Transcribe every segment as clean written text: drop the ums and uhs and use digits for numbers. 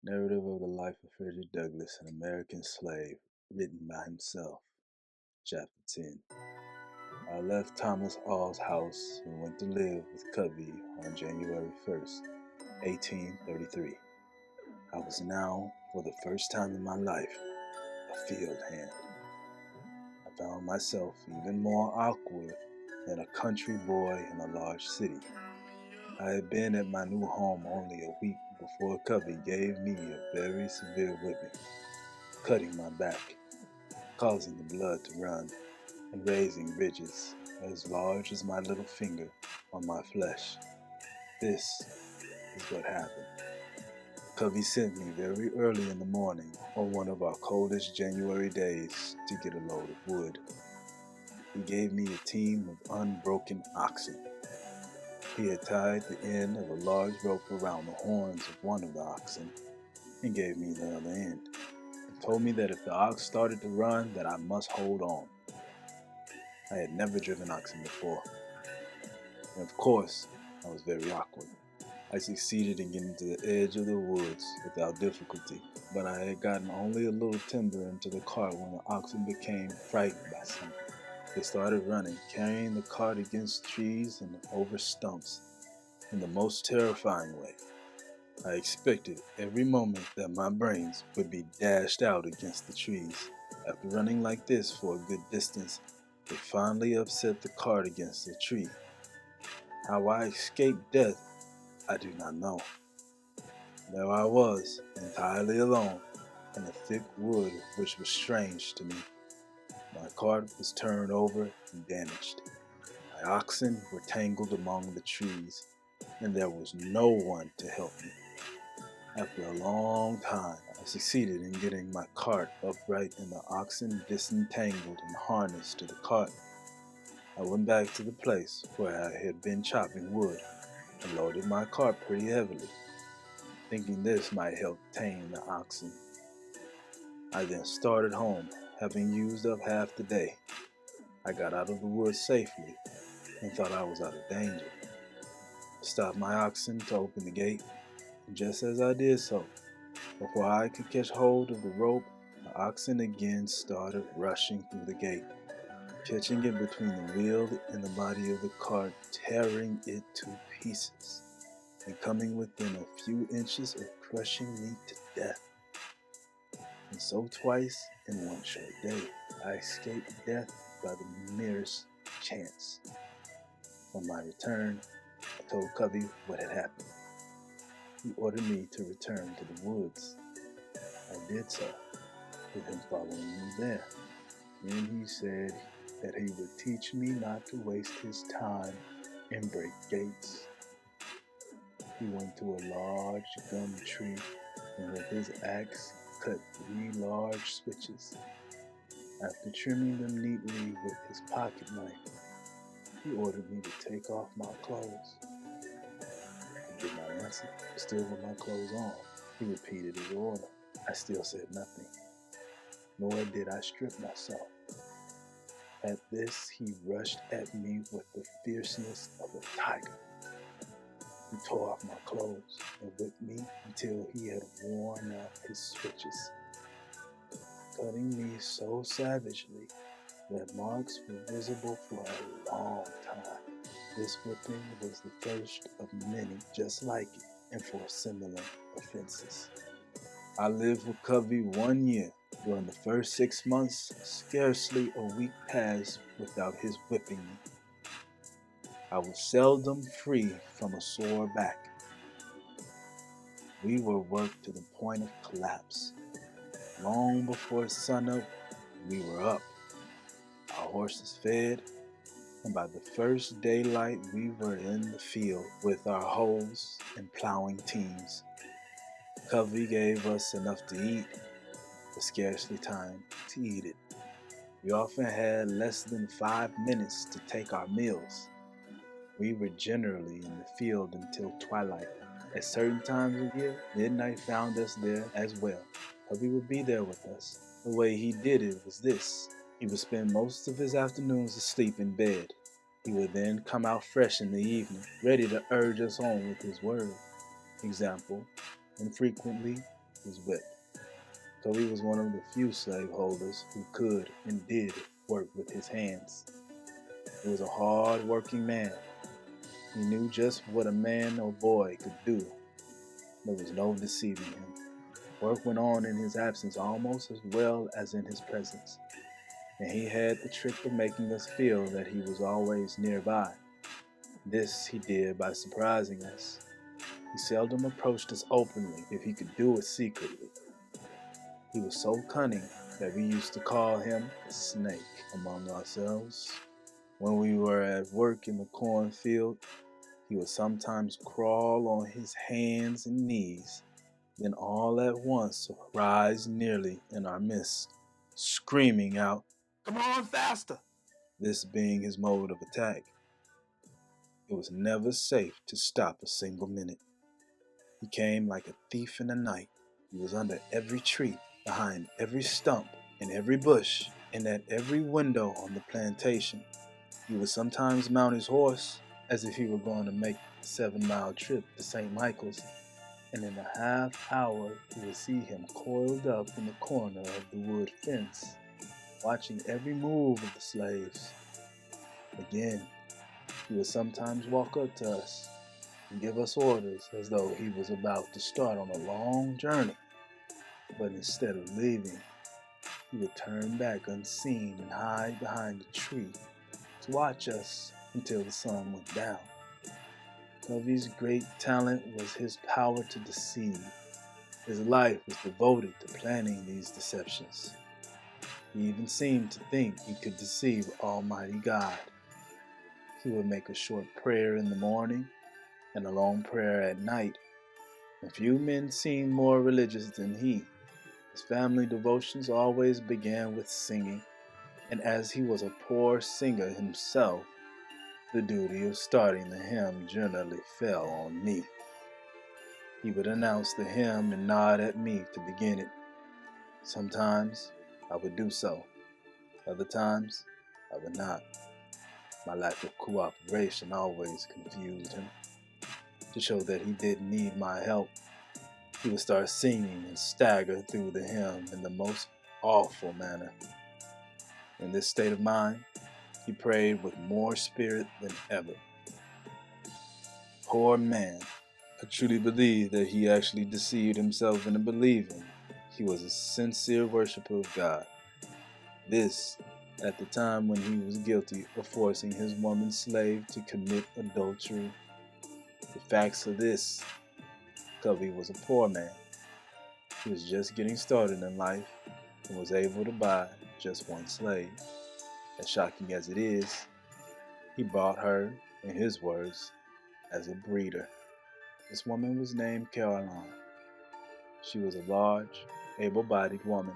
Narrative of the life of Frederick Douglass, an American slave, written by himself. Chapter 10. I left Thomas All's house and went to live with Covey on January 1st, 1833. I was now, for the first time in my life, a field hand. I found myself even more awkward than a country boy in a large city. I had been at my new home only a week before Covey gave me a very severe whipping, cutting my back, causing the blood to run, and raising ridges as large as my little finger on my flesh. This is what happened. Covey sent me very early in the morning on one of our coldest January days to get a load of wood. He gave me a team of unbroken oxen. He had tied the end of a large rope around the horns of one of the oxen and gave me the other end, and told me that if the ox started to run, that I must hold on. I had never driven oxen before, and of course, I was very awkward. I succeeded in getting to the edge of the woods without difficulty, but I had gotten only a little timber into the cart when the oxen became frightened by something. They started running, carrying the cart against trees and over stumps in the most terrifying way. I expected every moment that my brains would be dashed out against the trees. After running like this for a good distance, they finally upset the cart against a tree. How I escaped death, I do not know. There I was, entirely alone, in a thick wood which was strange to me. My cart was turned over and damaged. My oxen were tangled among the trees, and there was no one to help me. After a long time, I succeeded in getting my cart upright and the oxen disentangled and harnessed to the cart. I went back to the place where I had been chopping wood and loaded my cart pretty heavily, thinking this might help tame the oxen. I then started home, having used up half the day. I got out of the woods safely and thought I was out of danger. I stopped my oxen to open the gate, and just as I did so, before I could catch hold of the rope, the oxen again started rushing through the gate, catching it between the wheel and the body of the cart, tearing it to pieces, and coming within a few inches of crushing me to death. And so twice in one short day, I escaped death by the merest chance. On my return, I told Covey what had happened. He ordered me to return to the woods. I did so, with him following me there. Then he said that he would teach me not to waste his time and break gates. He went to a large gum tree and with his axe cut 3 large switches. After trimming them neatly with his pocket knife, he ordered me to take off my clothes. I did not answer, still with my clothes on. He repeated his order. I still said nothing, nor did I strip myself. At this, he rushed at me with the fierceness of a tiger. He tore off my clothes and whipped me until he had worn out his switches, cutting me so savagely that marks were visible for a long time. This whipping was the first of many just like it and for similar offenses. I lived with Covey 1 year. During the first 6 months, scarcely a week passed without his whipping me. I was seldom free from a sore back. We were worked to the point of collapse. Long before sunup, we were up, our horses fed, and by the first daylight we were in the field with our hoes and plowing teams. Covey gave us enough to eat, but scarcely time to eat it. We often had less than 5 minutes to take our meals. We were generally in the field until twilight. At certain times of year, midnight found us there as well. Covey would be there with us. The way he did it was this. He would spend most of his afternoons asleep in bed. He would then come out fresh in the evening, ready to urge us on with his word. Example, infrequently, his whip. Covey was one of the few slaveholders who could and did work with his hands. He was a hard-working man. He knew just what a man or boy could do. There was no deceiving him. Work went on in his absence almost as well as in his presence, and he had the trick of making us feel that he was always nearby. This he did by surprising us. He seldom approached us openly if he could do it secretly. He was so cunning that we used to call him a snake among ourselves. When we were at work in the cornfield, he would sometimes crawl on his hands and knees, then all at once rise nearly in our midst, screaming out, "Come on, faster!" This being his mode of attack. It was never safe to stop a single minute. He came like a thief in the night. He was under every tree, behind every stump, in every bush, and at every window on the plantation. He would sometimes mount his horse as if he were going to make a 7-mile trip to St. Michael's, and in a half hour you would see him coiled up in the corner of the wood fence, watching every move of the slaves. Again, he would sometimes walk up to us and give us orders as though he was about to start on a long journey. But instead of leaving, he would turn back unseen and hide behind a tree to watch us until the sun went down. Covey's great talent was his power to deceive. His life was devoted to planning these deceptions. He even seemed to think he could deceive Almighty God. He would make a short prayer in the morning and a long prayer at night. And few men seemed more religious than he. His family devotions always began with singing, and as he was a poor singer himself, the duty of starting the hymn generally fell on me. He would announce the hymn and nod at me to begin it. Sometimes I would do so. Other times I would not. My lack of cooperation always confused him. To show that he didn't need my help, he would start singing and stagger through the hymn in the most awful manner. In this state of mind, he prayed with more spirit than ever. Poor man, I truly believe that he actually deceived himself into believing he was a sincere worshiper of God. This, at the time when he was guilty of forcing his woman slave to commit adultery. The facts are this: Covey was a poor man. He was just getting started in life and was able to buy just one slave. As shocking as it is, he bought her, in his words, as a breeder. This woman was named Caroline. She was a large, able-bodied woman,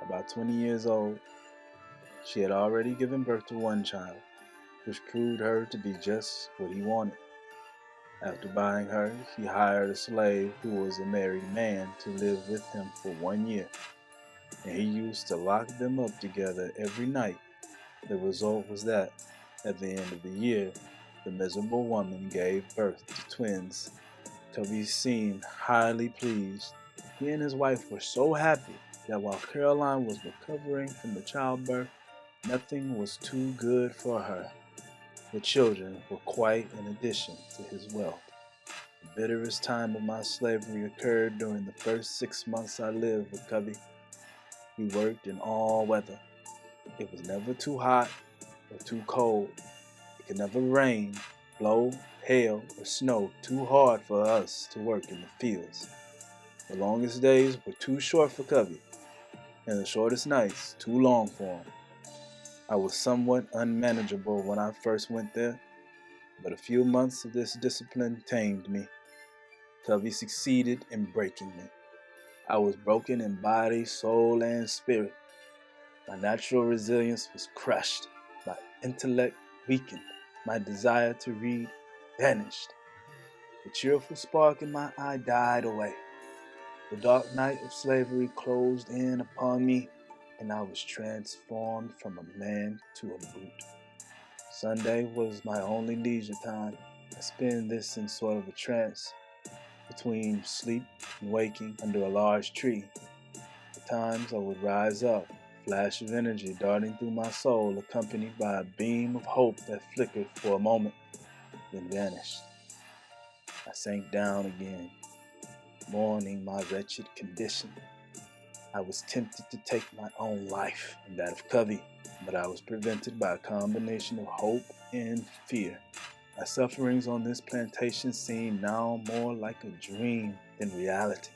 about 20 years old. She had already given birth to one child, which proved her to be just what he wanted. After buying her, he hired a slave who was a married man to live with him for 1 year, and he used to lock them up together every night. The result was that, at the end of the year, the miserable woman gave birth to twins. Covey seemed highly pleased. He and his wife were so happy that while Caroline was recovering from the childbirth, nothing was too good for her. The children were quite an addition to his wealth. The bitterest time of my slavery occurred during the first 6 months I lived with Covey. We worked in all weather. It was never too hot or too cold. It could never rain, blow, hail, or snow too hard for us to work in the fields. The longest days were too short for Covey, and the shortest nights too long for him. I was somewhat unmanageable when I first went there, but a few months of this discipline tamed me. Covey succeeded in breaking me. I was broken in body, soul, and spirit. My natural resilience was crushed. My intellect weakened. My desire to read vanished. The cheerful spark in my eye died away. The dark night of slavery closed in upon me, and I was transformed from a man to a brute. Sunday was my only leisure time. I spent this in sort of a trance. between sleep and waking under a large tree. At times I would rise up, a flash of energy darting through my soul, accompanied by a beam of hope that flickered for a moment, then vanished. I sank down again, mourning my wretched condition. I was tempted to take my own life and that of Covey, but I was prevented by a combination of hope and fear. My sufferings on this plantation seemed now more like a dream than reality.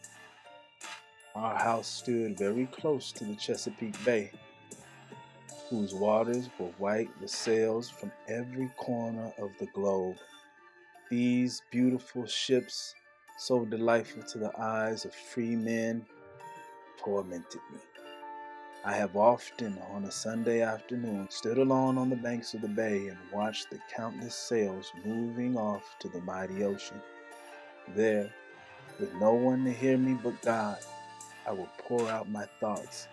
Our house stood very close to the Chesapeake Bay, whose waters were white with sails from every corner of the globe. These beautiful ships, so delightful to the eyes of free men, tormented me. I have often, on a Sunday afternoon, stood alone on the banks of the bay and watched the countless sails moving off to the mighty ocean. There, with no one to hear me but God, I will pour out my thoughts.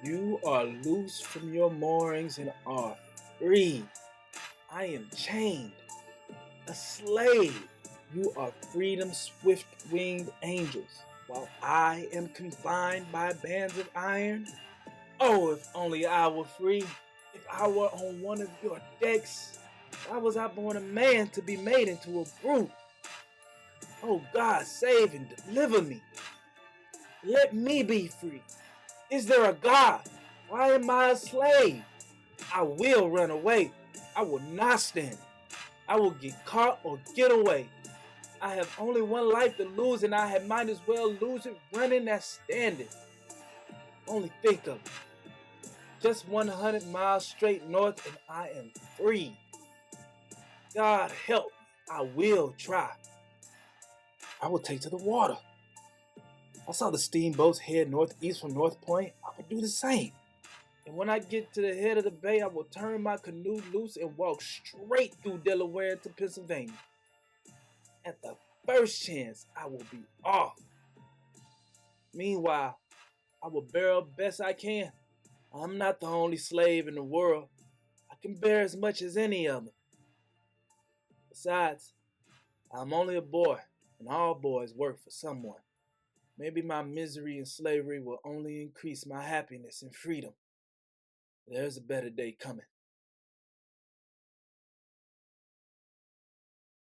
You are loose from your moorings and are free. I am chained, a slave. You are freedom's swift-winged angels, while I am confined by bands of iron. Oh, if only I were free. If I were on one of your decks. Why was I born a man to be made into a brute? Oh God, save and deliver me. Let me be free. Is there a God? Why am I a slave? I will run away. I will not stand. I will get caught or get away. I have only one life to lose, and I might as well lose it running as standing. Only think of it. Just 100 miles straight north, and I am free. God help me. I will try. I will take to the water. I saw the steamboats head northeast from North Point. I will do the same. And when I get to the head of the bay, I will turn my canoe loose and walk straight through Delaware to Pennsylvania. At the first chance, I will be off. Meanwhile, I will bear up best I can. I'm not the only slave in the world. I can bear as much as any of them. Besides, I'm only a boy, and all boys work for someone. Maybe my misery and slavery will only increase my happiness and freedom. There's a better day coming.